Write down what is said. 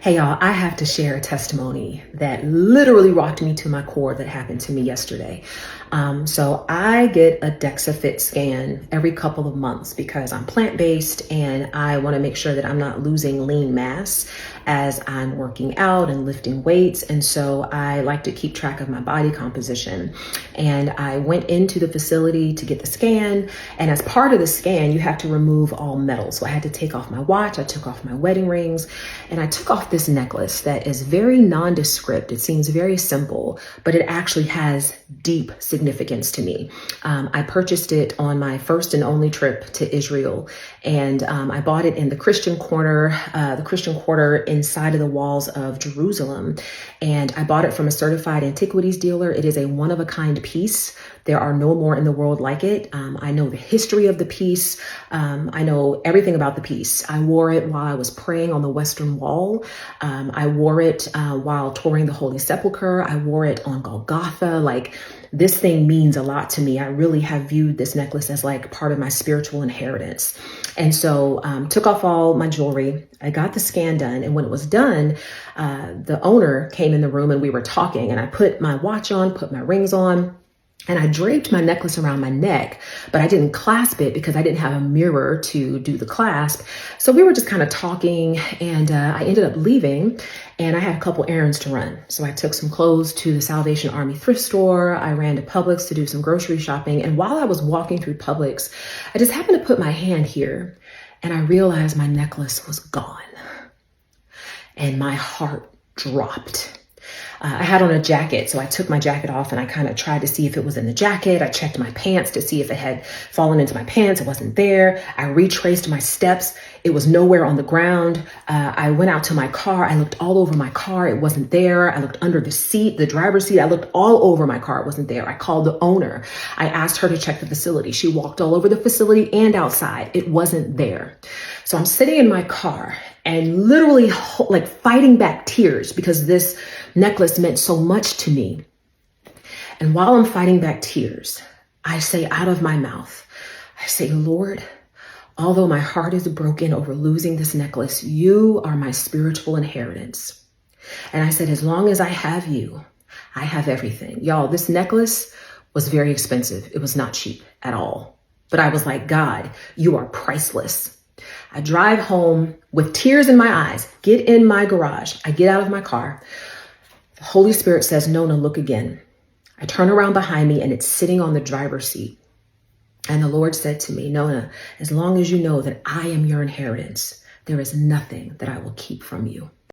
Hey y'all, I have to share a testimony that literally rocked me to my core that happened to me yesterday. So I get a DEXA Fit scan every couple of months because I'm plant-based and I want to make sure that I'm not losing lean mass as I'm working out and lifting weights. And so I like to keep track of my body composition. And I went into the facility to get the scan. And as part of the scan, you have to remove all metals. So I had to take off my watch, I took off my wedding rings, and I took off this necklace that is very nondescript. It seems very simple, but it actually has deep significance to me. I purchased it on my first and only trip to Israel, and I bought it in the Christian quarter inside of the walls of Jerusalem. And I bought it from a certified antiquities dealer. It is a one-of-a-kind piece. There are no more in the world like it. I know the history of the piece. I know everything about the piece. I wore it while I was praying on the Western Wall. I wore it while touring the Holy Sepulchre. I wore it on Golgotha. Like, this thing means a lot to me. I really have viewed this necklace as like part of my spiritual inheritance. And so took off all my jewelry. I got the scan done. And when it was done, the owner came in the room and we were talking, and I put my watch on, put my rings on, and I draped my necklace around my neck, but I didn't clasp it because I didn't have a mirror to do the clasp. So we were just kind of talking, and I ended up leaving, and I had a couple errands to run. So I took some clothes to the Salvation Army thrift store. I ran to Publix to do some grocery shopping. And while I was walking through Publix, I just happened to put my hand here, and I realized my necklace was gone. And my heart dropped. I had on a jacket, so I took my jacket off and I kind of tried to see if it was in the jacket. I checked my pants to see if it had fallen into my pants. It wasn't there. I retraced my steps. It was nowhere on the ground. I went out to my car. I looked all over my car. It wasn't there. I looked under the seat, the driver's seat. I looked all over my car. It wasn't there. I called the owner. I asked her to check the facility. She walked all over the facility and outside. It wasn't there. So I'm sitting in my car and literally like fighting back tears because this necklace meant so much to me. And while I'm fighting back tears, I say out of my mouth, I say, Lord, although my heart is broken over losing this necklace, you are my spiritual inheritance. And I said, as long as I have you, I have everything. Y'all, this necklace was very expensive. It was not cheap at all. But I was like, God, you are priceless. I drive home with tears in my eyes, get in my garage. I get out of my car. The Holy Spirit says, Nona, look again. I turn around behind me and it's sitting on the driver's seat. And the Lord said to me, Nona, as long as you know that I am your inheritance, there is nothing that I will keep from you.